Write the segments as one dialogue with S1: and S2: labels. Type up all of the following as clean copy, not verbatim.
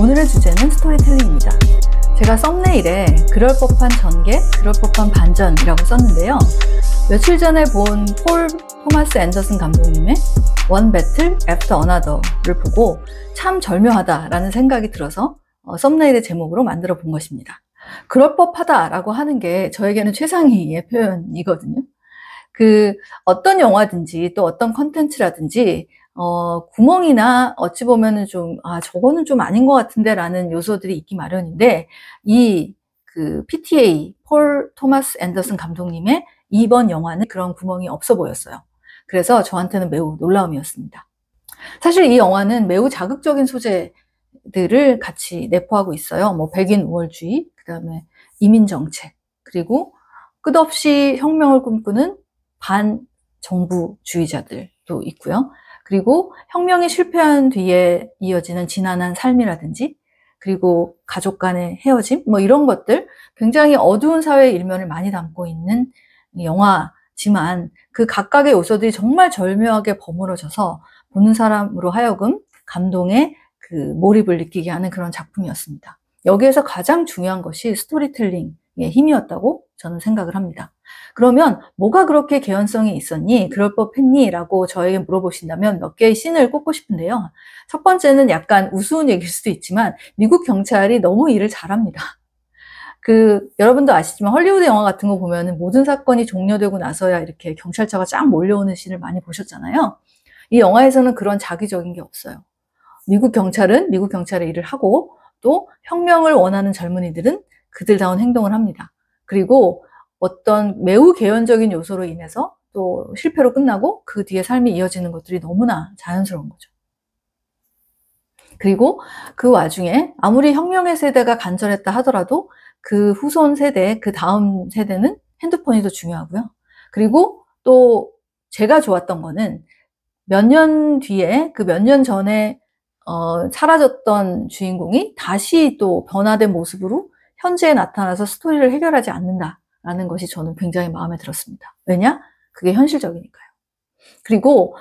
S1: 오늘의 주제는 스토리텔링입니다. 제가 썸네일에 그럴 법한 전개, 그럴 법한 반전이라고 썼는데요. 며칠 전에 본 폴 토마스 앤더슨 감독님의 One Battle After Another를 보고 참 절묘하다라는 생각이 들어서 썸네일의 제목으로 만들어 본 것입니다. 그럴 법하다라고 하는 게 저에게는 최상위의 표현이거든요. 어떤 영화든지 또 어떤 컨텐츠라든지 구멍이나 어찌 보면은 저거는 좀 아닌 것 같은데 라는 요소들이 있기 마련인데, PTA, 폴 토마스 앤더슨 감독님의 이번 영화는 그런 구멍이 없어 보였어요. 그래서 저한테는 매우 놀라움이었습니다. 사실 이 영화는 매우 자극적인 소재들을 같이 내포하고 있어요. 백인 우월주의, 그 다음에 이민정책, 그리고 끝없이 혁명을 꿈꾸는 반정부주의자들도 있고요. 그리고 혁명이 실패한 뒤에 이어지는 지난한 삶이라든지, 그리고 가족 간의 헤어짐, 이런 것들, 굉장히 어두운 사회의 일면을 많이 담고 있는 영화지만 그 각각의 요소들이 정말 절묘하게 버무러져서 보는 사람으로 하여금 감동의 몰입을 느끼게 하는 그런 작품이었습니다. 여기에서 가장 중요한 것이 스토리텔링의 힘이었다고 저는 생각을 합니다. 그러면 뭐가 그렇게 개연성이 있었니? 그럴 법했니? 라고 저에게 물어보신다면 몇 개의 씬을 꼽고 싶은데요. 첫 번째는 약간 우스운 얘기일 수도 있지만 미국 경찰이 너무 일을 잘합니다. 여러분도 아시지만 헐리우드 영화 같은 거 보면은 모든 사건이 종료되고 나서야 이렇게 경찰차가 쫙 몰려오는 씬을 많이 보셨잖아요. 이 영화에서는 그런 자기적인 게 없어요. 미국 경찰은 미국 경찰의 일을 하고, 또 혁명을 원하는 젊은이들은 그들다운 행동을 합니다. 그리고 어떤 매우 개연적인 요소로 인해서 또 실패로 끝나고 그 뒤에 삶이 이어지는 것들이 너무나 자연스러운 거죠. 그리고 그 와중에 아무리 혁명의 세대가 간절했다 하더라도 그 후손 세대, 그 다음 세대는 핸드폰이 더 중요하고요. 그리고 또 제가 좋았던 거는 몇 년 뒤에, 몇 년 전에 사라졌던 주인공이 다시 또 변화된 모습으로 현재에 나타나서 스토리를 해결하지 않는다라는 것이 저는 굉장히 마음에 들었습니다. 왜냐? 그게 현실적이니까요. 그리고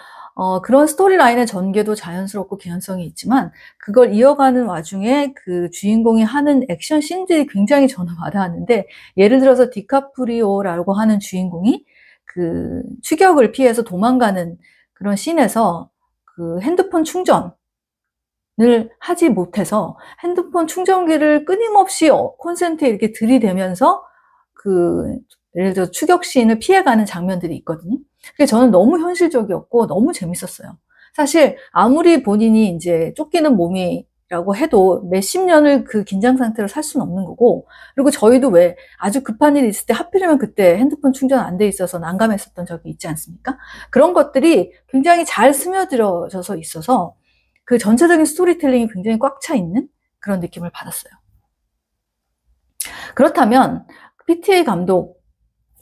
S1: 그런 스토리라인의 전개도 자연스럽고 개연성이 있지만 그걸 이어가는 와중에 그 주인공이 하는 액션 씬들이 굉장히 저는 와닿았는데, 예를 들어서 디카프리오라고 하는 주인공이 추격을 피해서 도망가는 그런 씬에서 핸드폰 충전을 하지 못해서 핸드폰 충전기를 끊임없이 콘센트에 이렇게 들이대면서 예를 들어 추격 씬을 피해가는 장면들이 있거든요. 그게 저는 너무 현실적이었고 너무 재밌었어요. 사실 아무리 본인이 이제 쫓기는 몸이라고 해도 몇십 년을 그 긴장 상태로 살 수는 없는 거고, 그리고 저희도 왜 아주 급한 일이 있을 때 하필이면 그때 핸드폰 충전 안 돼 있어서 난감했었던 적이 있지 않습니까? 그런 것들이 굉장히 잘 스며들어져서 있어서 그 전체적인 스토리텔링이 굉장히 꽉 차 있는 그런 느낌을 받았어요. 그렇다면 PTA 감독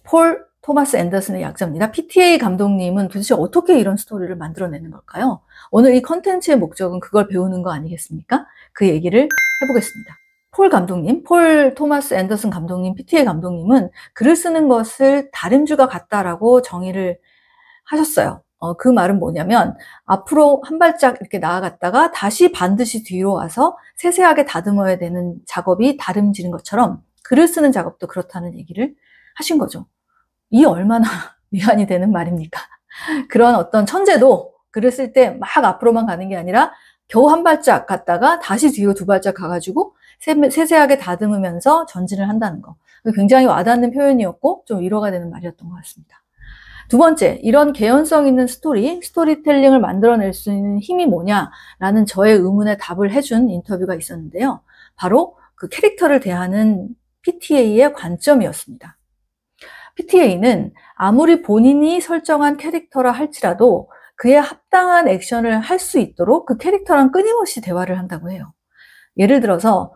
S1: 폴 토마스 앤더슨의 약자입니다. PTA 감독님은 도대체 어떻게 이런 스토리를 만들어내는 걸까요? 오늘 이 컨텐츠의 목적은 그걸 배우는 거 아니겠습니까? 그 얘기를 해보겠습니다. 폴 토마스 앤더슨 감독님, PTA 감독님은 글을 쓰는 것을 다림쥐가 같다라고 정의를 하셨어요. 그 말은 뭐냐면 앞으로 한 발짝 이렇게 나아갔다가 다시 반드시 뒤로 와서 세세하게 다듬어야 되는 작업이 다림쥐인 것처럼 글을 쓰는 작업도 그렇다는 얘기를 하신 거죠. 이 얼마나 위안이 되는 말입니까? 그런 어떤 천재도 글을 쓸 때 막 앞으로만 가는 게 아니라 겨우 한 발짝 갔다가 다시 뒤로 두 발짝 가가지고 세세하게 다듬으면서 전진을 한다는 거. 굉장히 와닿는 표현이었고 좀 위로가 되는 말이었던 것 같습니다. 두 번째, 이런 개연성 있는 스토리텔링을 만들어낼 수 있는 힘이 뭐냐라는 저의 의문에 답을 해준 인터뷰가 있었는데요. 바로 그 캐릭터를 대하는 PTA의 관점이었습니다. PTA는 아무리 본인이 설정한 캐릭터라 할지라도 그에 합당한 액션을 할 수 있도록 그 캐릭터랑 끊임없이 대화를 한다고 해요. 예를 들어서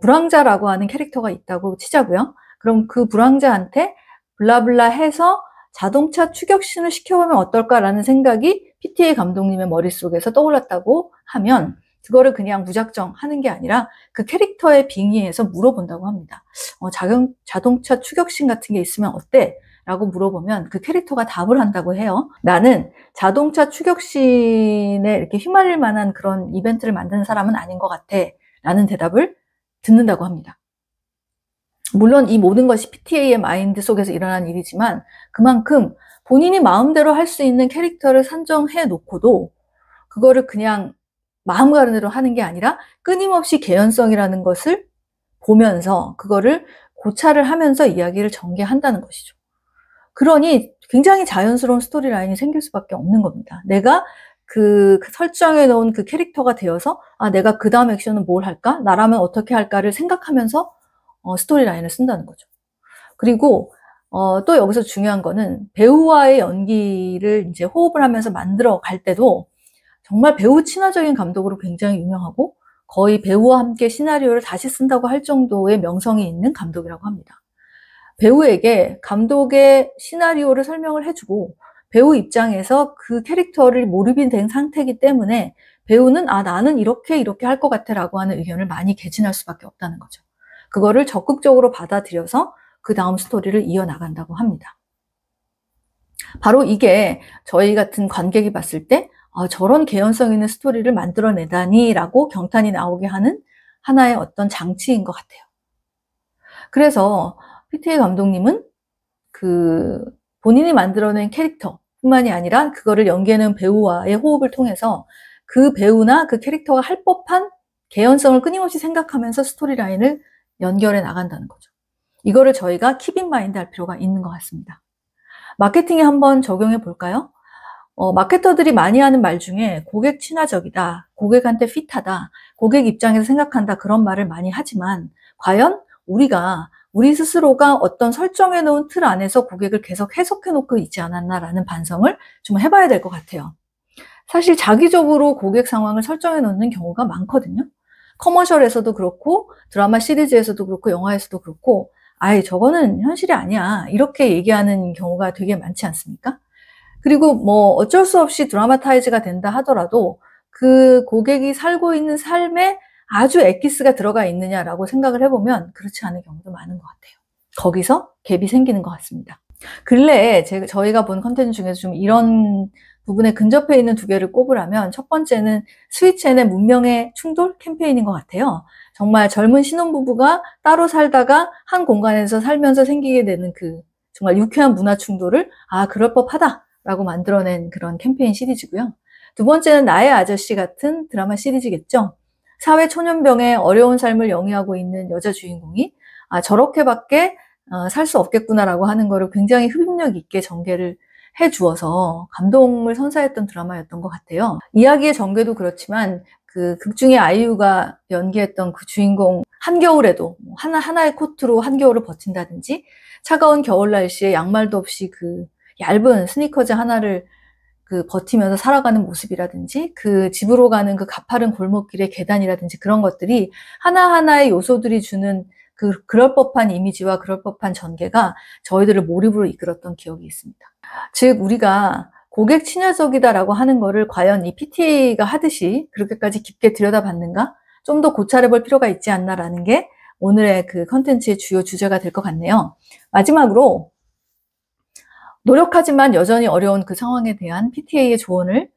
S1: 불황자라고 하는 캐릭터가 있다고 치자고요. 그럼 그 불황자한테 블라블라 해서 자동차 추격신을 시켜보면 어떨까라는 생각이 PTA 감독님의 머릿속에서 떠올랐다고 하면 그거를 그냥 무작정 하는 게 아니라 그 캐릭터의 빙의해서 물어본다고 합니다. 자동차 추격신 같은 게 있으면 어때? 라고 물어보면 그 캐릭터가 답을 한다고 해요. 나는 자동차 추격신에 이렇게 휘말릴 만한 그런 이벤트를 만드는 사람은 아닌 것 같아. 라는 대답을 듣는다고 합니다. 물론 이 모든 것이 PTA의 마인드 속에서 일어난 일이지만 그만큼 본인이 마음대로 할 수 있는 캐릭터를 산정해 놓고도 그거를 그냥 마음 가는 대로 하는 게 아니라 끊임없이 개연성이라는 것을 보면서 그거를 고찰을 하면서 이야기를 전개한다는 것이죠. 그러니 굉장히 자연스러운 스토리라인이 생길 수밖에 없는 겁니다. 내가 그 설정해 놓은 그 캐릭터가 되어서 내가 그 다음 액션은 뭘 할까? 나라면 어떻게 할까를 생각하면서 스토리라인을 쓴다는 거죠. 그리고 또 여기서 중요한 거는 배우와의 연기를 이제 호흡을 하면서 만들어 갈 때도 정말 배우 친화적인 감독으로 굉장히 유명하고 거의 배우와 함께 시나리오를 다시 쓴다고 할 정도의 명성이 있는 감독이라고 합니다. 배우에게 감독의 시나리오를 설명을 해주고 배우 입장에서 그 캐릭터를 몰입이 된 상태이기 때문에 배우는 나는 이렇게 할 것 같아 라고 하는 의견을 많이 개진할 수밖에 없다는 거죠. 그거를 적극적으로 받아들여서 그 다음 스토리를 이어나간다고 합니다. 바로 이게 저희 같은 관객이 봤을 때 저런 개연성 있는 스토리를 만들어내다니 라고 경탄이 나오게 하는 하나의 어떤 장치인 것 같아요. 그래서 PTA 감독님은 본인이 만들어낸 캐릭터 뿐만이 아니라 그거를 연기하는 배우와의 호흡을 통해서 그 배우나 그 캐릭터가 할 법한 개연성을 끊임없이 생각하면서 스토리라인을 연결해 나간다는 거죠. 이거를 저희가 킵 인 마인드 할 필요가 있는 것 같습니다. 마케팅에 한번 적용해 볼까요? 마케터들이 많이 하는 말 중에 고객 친화적이다, 고객한테 핏하다, 고객 입장에서 생각한다 그런 말을 많이 하지만 과연 우리 스스로가 어떤 설정해 놓은 틀 안에서 고객을 계속 해석해 놓고 있지 않았나라는 반성을 좀 해봐야 될 것 같아요. 사실 자기적으로 고객 상황을 설정해 놓는 경우가 많거든요. 커머셜에서도 그렇고 드라마 시리즈에서도 그렇고 영화에서도 그렇고 저거는 현실이 아니야 이렇게 얘기하는 경우가 되게 많지 않습니까? 그리고 어쩔 수 없이 드라마타이즈가 된다 하더라도 그 고객이 살고 있는 삶에 아주 엑기스가 들어가 있느냐라고 생각을 해보면 그렇지 않은 경우도 많은 것 같아요. 거기서 갭이 생기는 것 같습니다. 근래에 저희가 본 컨텐츠 중에서 좀 이런 부분에 근접해 있는 두 개를 꼽으라면 첫 번째는 스위치엔의 문명의 충돌 캠페인인 것 같아요. 정말 젊은 신혼부부가 따로 살다가 한 공간에서 살면서 생기게 되는 그 정말 유쾌한 문화 충돌을 그럴 법하다 라고 만들어낸 그런 캠페인 시리즈고요. 두 번째는 나의 아저씨 같은 드라마 시리즈겠죠. 사회 초년병의 어려운 삶을 영위하고 있는 여자 주인공이 저렇게밖에 살 수 없겠구나라고 하는 거를 굉장히 흡입력 있게 전개를 해주어서 감동을 선사했던 드라마였던 것 같아요. 이야기의 전개도 그렇지만 그 극 중에 아이유가 연기했던 그 주인공 한겨울에도 하나의 코트로 한겨울을 버틴다든지 차가운 겨울 날씨에 양말도 없이 그 얇은 스니커즈 하나를 버티면서 살아가는 모습이라든지 그 집으로 가는 그 가파른 골목길의 계단이라든지 그런 것들이 하나하나의 요소들이 주는 그럴 법한 이미지와 그럴 법한 전개가 저희들을 몰입으로 이끌었던 기억이 있습니다. 즉 우리가 고객 친화적이다라고 하는 거를 과연 이 PTA가 하듯이 그렇게까지 깊게 들여다봤는가? 좀 더 고찰해 볼 필요가 있지 않나라는 게 오늘의 그 컨텐츠의 주요 주제가 될 것 같네요. 마지막으로 노력하지만 여전히 어려운 그 상황에 대한 PTA의 조언을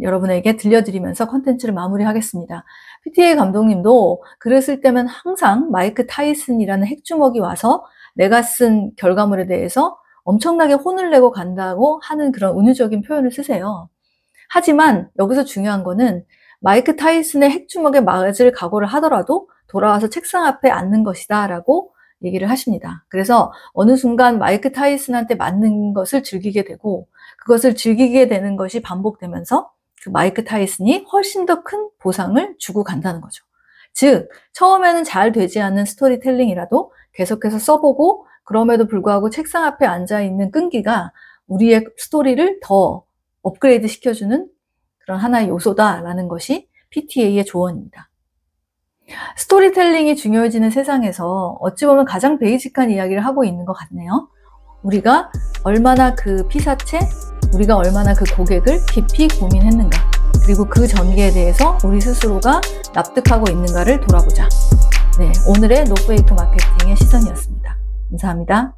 S1: 여러분에게 들려드리면서 컨텐츠를 마무리하겠습니다. PTA 감독님도 글을 쓸 때면 항상 마이크 타이슨이라는 핵주먹이 와서 내가 쓴 결과물에 대해서 엄청나게 혼을 내고 간다고 하는 그런 은유적인 표현을 쓰세요. 하지만 여기서 중요한 거는 마이크 타이슨의 핵주먹에 맞을 각오를 하더라도 돌아와서 책상 앞에 앉는 것이다 라고 얘기를 하십니다. 그래서 어느 순간 마이크 타이슨한테 맞는 것을 즐기게 되고 그것을 즐기게 되는 것이 반복되면서 그 마이크 타이슨이 훨씬 더 큰 보상을 주고 간다는 거죠. 즉 처음에는 잘 되지 않는 스토리텔링이라도 계속해서 써보고 그럼에도 불구하고 책상 앞에 앉아있는 끈기가 우리의 스토리를 더 업그레이드 시켜주는 그런 하나의 요소다라는 것이 PTA의 조언입니다. 스토리텔링이 중요해지는 세상에서 어찌 보면 가장 베이직한 이야기를 하고 있는 것 같네요. 우리가 얼마나 그 피사체, 우리가 얼마나 그 고객을 깊이 고민했는가, 그리고 그 전개에 대해서 우리 스스로가 납득하고 있는가를 돌아보자. 네, 오늘의 노페이크 마케팅의 시선이었습니다. 감사합니다.